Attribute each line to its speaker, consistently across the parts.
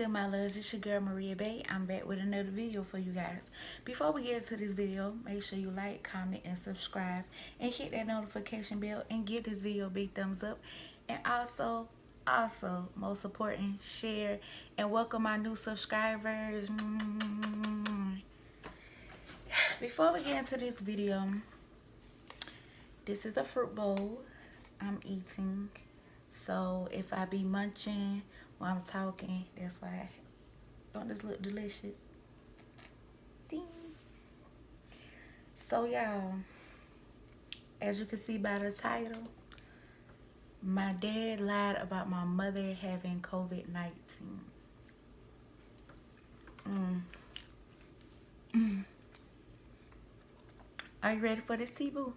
Speaker 1: good, my loves? It's your girl Maria Bay. I'm back with another video for you guys. Before we get into this video, make sure you like, comment, and subscribe, and hit that notification bell and give this video a big thumbs up. And also, most important, share and welcome my new subscribers. Before we get into this video, this is a fruit bowl I'm eating. So if I be munching while I'm talking, that's why. Don't this look delicious? Ding. So y'all, as you can see by the title, my dad lied about my mother having COVID-19. Are you ready for this tea, boo?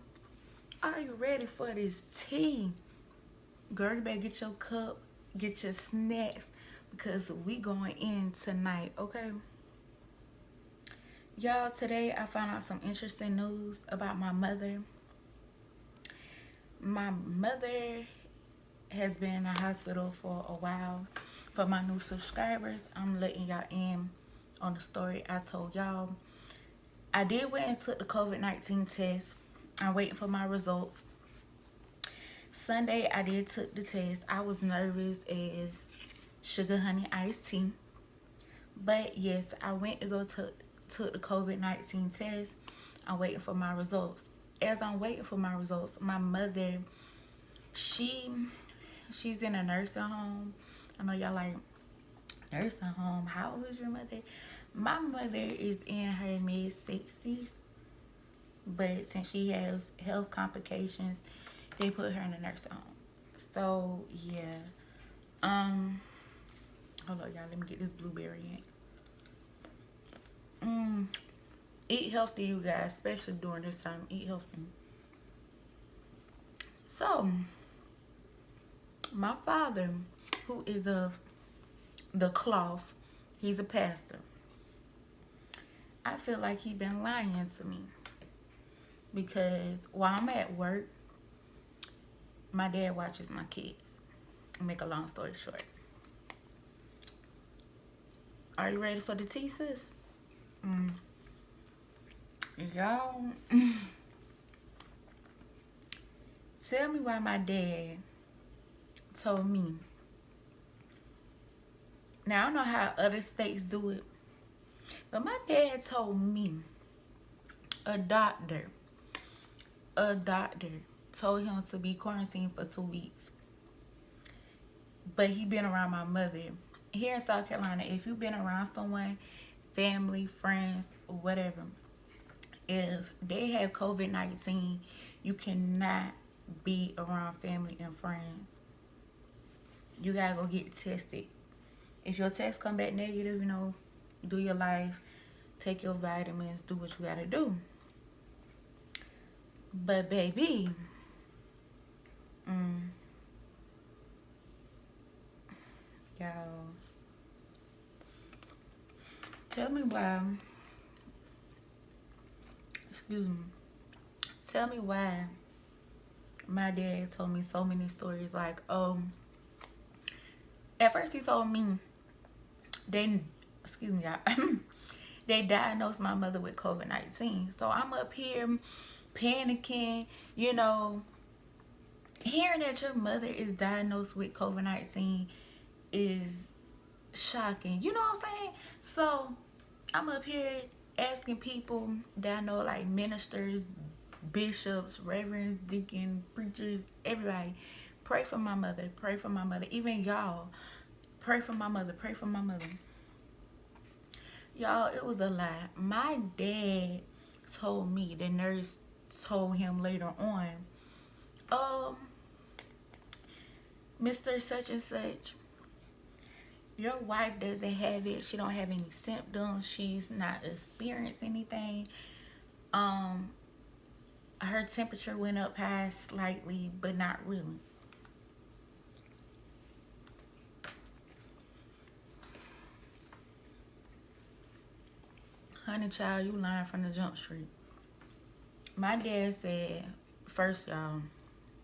Speaker 1: Are you ready for this tea? Girl, you better get your cup, get your snacks, because we going in tonight, okay? Y'all, today I found out some interesting news about my mother. My mother has been in the hospital for a while. For my new subscribers, I'm letting y'all in on the story I told y'all. I did went and took the COVID-19 test. I'm waiting for my results. Sunday, I did took the test. I was nervous as sugar honey iced tea. But yes, I went to go took the COVID-19 test. I'm waiting for my results. As I'm waiting for my results, my mother, she's in a nursing home. I know y'all like, nursing home, how old is your mother? My mother is in her mid-60s. But since she has health complications, they put her in a nursing home. So yeah. Hold on, y'all. Let me get this blueberry in. Eat healthy, you guys, especially during this time. Eat healthy. So, my father, who is of the cloth, he's a pastor. I feel like he been lying to me. Because while I'm at work, my dad watches my kids. Make a long story short. Are you ready for the tea, sis? Y'all, tell me why my dad told me. Now, I don't know how other states do it, but my dad told me a doctor told him to be quarantined for 2 weeks. But he been around my mother. Here in South Carolina, if you've been around someone, family, friends, whatever, if they have COVID-19, you cannot be around family and friends. You gotta go get tested. If your test come back negative, you know, do your life, take your vitamins, do what you gotta do. But baby, y'all, tell me why, tell me why my dad told me so many stories. Like, at first he told me they diagnosed my mother with COVID-19. So I'm up here panicking, you know, hearing that your mother is diagnosed with COVID-19 is shocking. You know what I'm saying? So I'm up here asking people that I know, like ministers, bishops, reverends, deacons, preachers, everybody, pray for my mother, pray for my mother. Even y'all, pray for my mother, pray for my mother. Y'all, it was a lie. My dad told me, the nurse told him later on, Mr. Such and Such, your wife doesn't have it. She don't have any symptoms. She's not experiencing anything. Her temperature went up high slightly, but not really. Honey child, you lying from the jump street. My dad said, first y'all,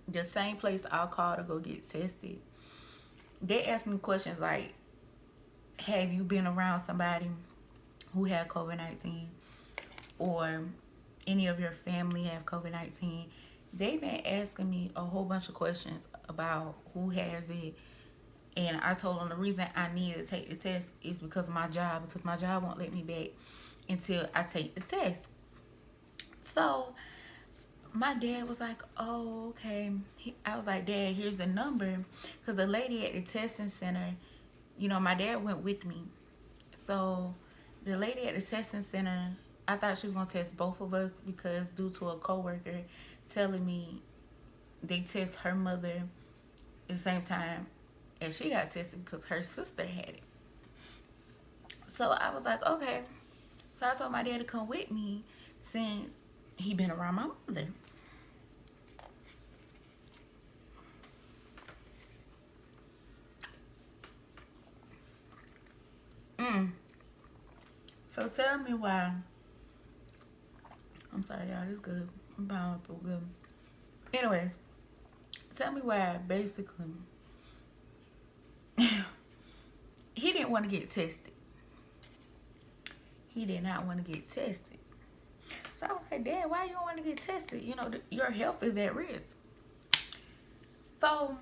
Speaker 1: the same place I'll call to go get tested, they asked me questions like, have you been around somebody who had COVID-19, or any of your family have COVID-19? They've been asking me a whole bunch of questions about who has it. And I told them the reason I need to take the test is because of my job, because my job won't let me back until I take the test. So my dad was like, oh, okay. I was like, Dad, here's the number. Because the lady at the testing center, my dad went with me. So the lady at the testing center, I thought she was going to test both of us, because due to a coworker telling me they test her mother at the same time as she got tested because her sister had it. So I was like, okay. So I told my dad to come with me since he been around my mother. So tell me why. I'm sorry, y'all. This good. I'm bound to good. Anyways, tell me why basically he didn't want to get tested. He did not want to get tested. So I was like, Dad, why you don't want to get tested? Your health is at risk. So,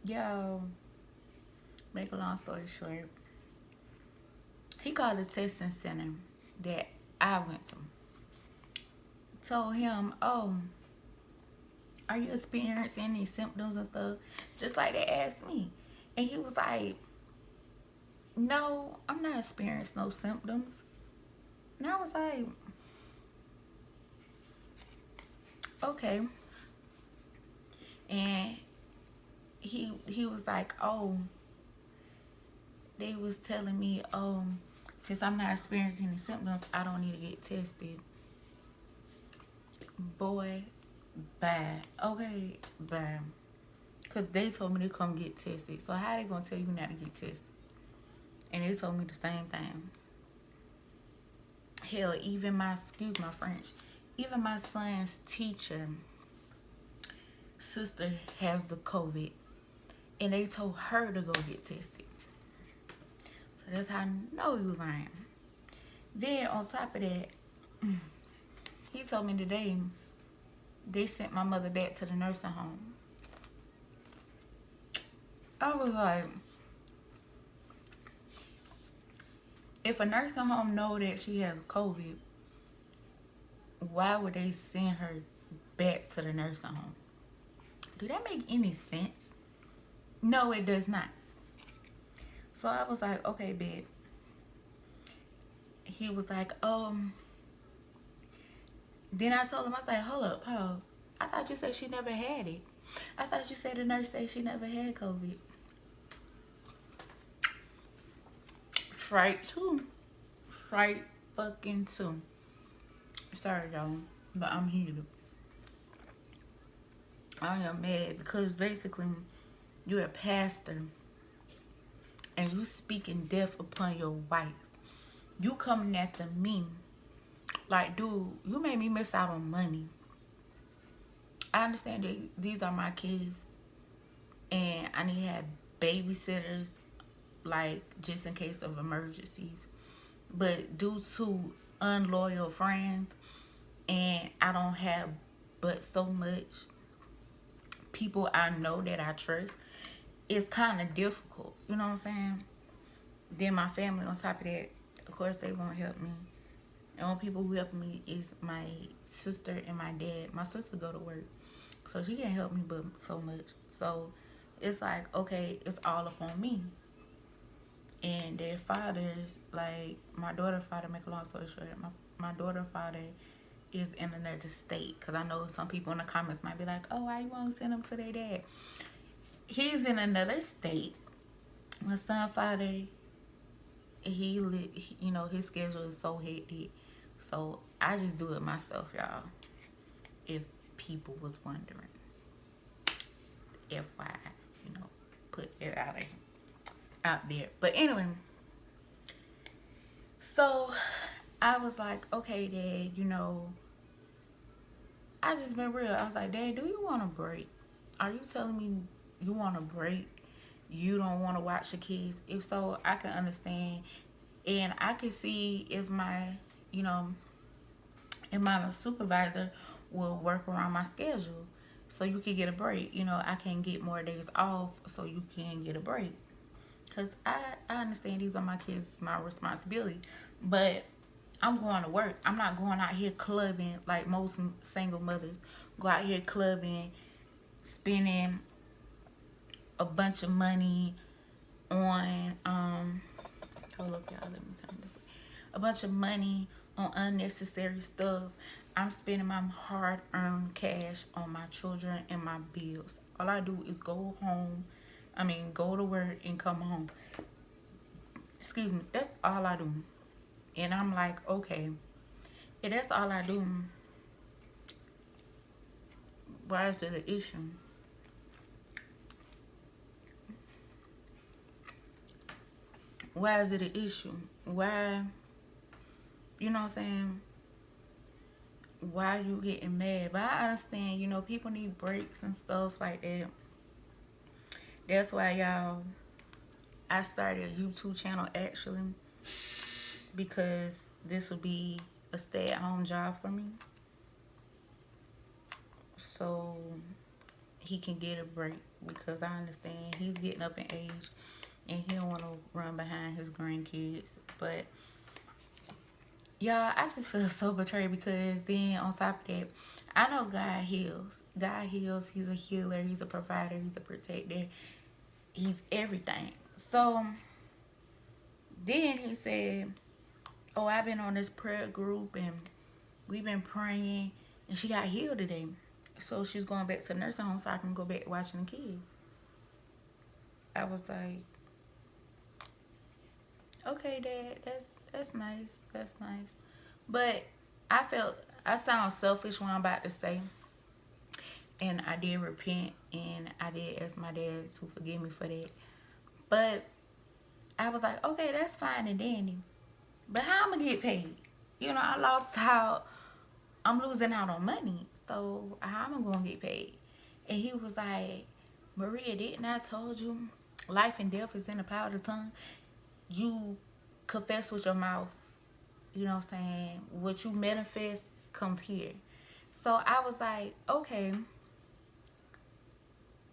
Speaker 1: yo, make a long story short, he called the testing center that I went to. Told him, oh, are you experiencing any symptoms and stuff? Just like they asked me. And he was like, no, I'm not experiencing no symptoms. And I was like, okay. And he was like, oh, they was telling me, since I'm not experiencing any symptoms, I don't need to get tested. Boy, bye. Okay, bye. Because they told me to come get tested. So how they going to tell you not to get tested? And they told me the same thing. Hell, even excuse my French, even my son's teacher, sister has the COVID. And they told her to go get tested. So that's how I know you lying. Then on top of that, he told me today they sent my mother back to the nursing home. I was like, if a nursing home know that she has COVID, why would they send her back to the nursing home? Do that make any sense? No, it does not. So I was like, okay, babe. He was like, Then I told him, I was like, hold up, pause. I thought you said she never had it. I thought you said the nurse said she never had COVID. Right too. Right fucking too. Sorry, y'all, but I'm heated. I am mad because basically you're a pastor and you speaking death upon your wife. You coming after me. Like, dude, you made me miss out on money. I understand that these are my kids and I need to have babysitters, like, just in case of emergencies. But due to unloyal friends, and I don't have but so much people I know that I trust, it's kind of difficult. You know what I'm saying? Then my family on top of that, of course, they won't help me. The only people who help me is my sister and my dad. My sister go to work, so she can't help me but so much. So it's like, okay, it's all up on me. And their fathers, like my daughter's father, make a long story short, my daughter's father is in another state. Because I know some people in the comments might be like, oh, why you want to send them to their dad? He's in another state. My son's father, his schedule is so hectic. So I just do it myself, y'all. If people was wondering. FYI, put it out there. But anyway, so I was like, okay, Dad, I just been real. I was like, Dad, do you want a break? Are you telling me you want a break you don't want to watch the kids. If so, I can understand, and I can see if my, you know, if my supervisor will work around my schedule, so you can get a break. You know, I can get more days off, so you can get a break. Cause I understand these are my kids, it's my responsibility, but I'm going to work. I'm not going out here clubbing like most single mothers go out here clubbing, spending a bunch of money on hold up y'all, let me turn this way. A bunch of money on unnecessary stuff. I'm spending my hard earned cash on my children and my bills. All I do is go home. Go to work and come home. Excuse me. That's all I do. And I'm like, okay, if that's all I do, why is it an issue? Why is it an issue? Why, you know what I'm saying? Why you getting mad? But I understand, people need breaks and stuff like that. That's why, y'all, I started a YouTube channel actually, because this would be a stay-at-home job for me. So he can get a break, because I understand he's getting up in age and he don't want to run behind his grandkids. But y'all, I just feel so betrayed, because then on top of that, I know God heals. God heals. He's a healer. He's a provider. He's a protector. He's everything. So then he said, oh, I've been on this prayer group and we've been praying, and she got healed today. So she's going back to the nursing home so I can go back watching the kids. I was like, okay, Dad, that's nice. That's nice. But I sound selfish when I'm about to say, and I did repent, and I did ask my dad to forgive me for that. But I was like, okay, that's fine and dandy. But how I'm going to get paid? I'm losing out on money. So how am I going to get paid? And he was like, Maria, didn't I told you life and death is in the power of the tongue? You confess with your mouth. You know what I'm saying? What you manifest comes here. So I was like, okay,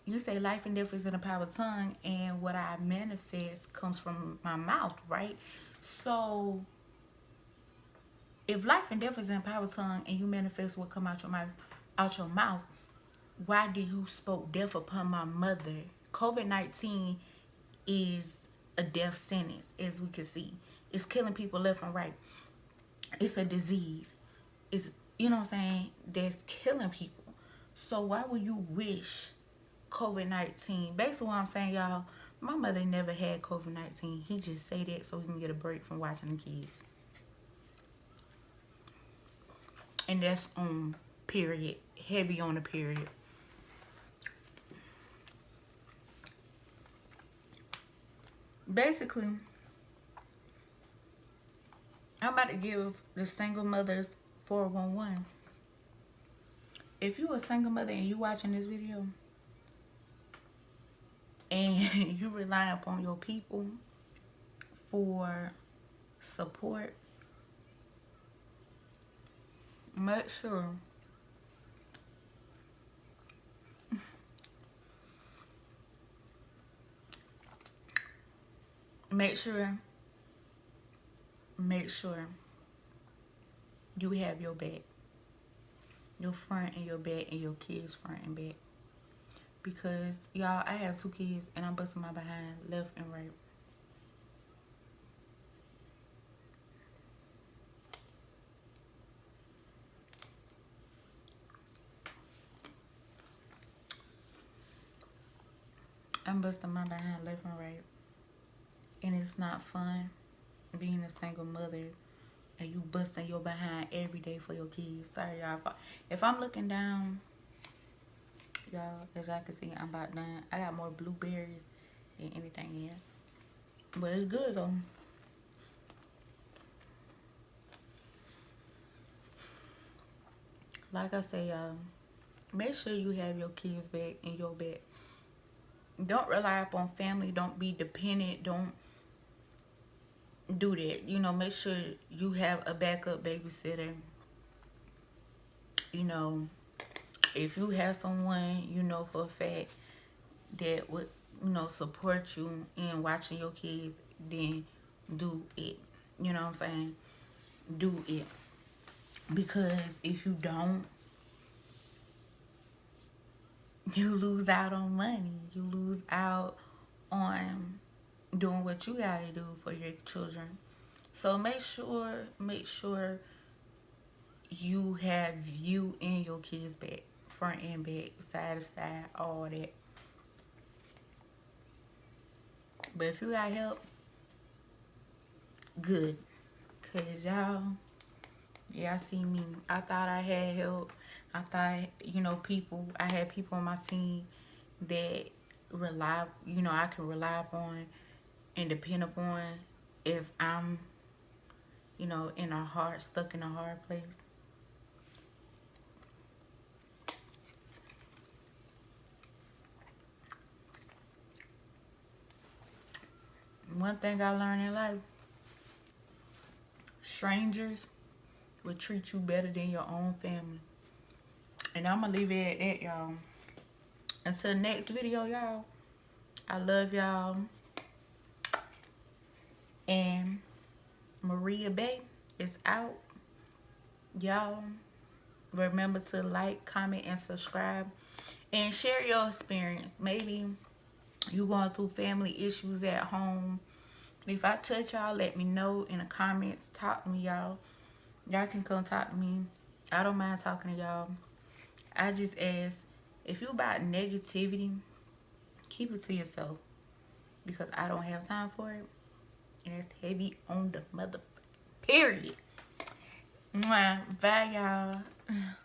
Speaker 1: you say life and death is in the power of the tongue, and what I manifest comes from my mouth, right? So if life and death is in the power of the tongue and you manifest what come out your mouth, why do you spoke death upon my mother? COVID-19 is a death sentence, as we can see. It's killing people left and right. It's a disease. It's, you know what I'm saying, that's killing people. So why would you wish COVID-19? Basically what I'm saying, y'all, my mother never had COVID-19. He just say that so he can get a break from watching the kids. And that's on period. Heavy on the period. Basically, I'm about to give the single mothers 411. If you a single mother and you watching this video and you rely upon your people for support, make sure you have your back, your front and your back, and your kids front and back. Because y'all, I have 2 kids and I'm busting my behind left and right. I'm busting my behind left and right. And it's not fun being a single mother and you busting your behind every day for your kids. Sorry, y'all. If I'm looking down, y'all, as y'all can see, I'm about done. I got more blueberries than anything else. But it's good, though. Like I say, y'all, make sure you have your kids back in your back. Don't rely upon family. Don't be dependent. Don't do that. You know, make sure you have a backup babysitter. You know, if you have someone you know for a fact that would, you know, support you in watching your kids, then do it. You know what I'm saying? Do it. Because if you don't, you lose out on money. You lose out on doing what you gotta do for your children. So make sure you have you and your kids back, front and back, side to side, all that. But if you got help, good. Cause y'all see me. I thought I had help. I thought, you know, I had people on my team that I can rely upon and depend upon if I'm, you know, stuck in a hard place. One thing I learned in life, strangers will treat you better than your own family. And I'm going to leave it at that, y'all. Until the next video, y'all. I love y'all. And Maria Bay is out. Y'all, remember to like, comment, and subscribe. And share your experience. Maybe you going through family issues at home. If I touch y'all, let me know in the comments. Talk to me, y'all. Y'all can come talk to me. I don't mind talking to y'all. I just ask, if you about negativity, keep it to yourself. Because I don't have time for it. And it's heavy on the mother. Period. Mwah. Bye, y'all.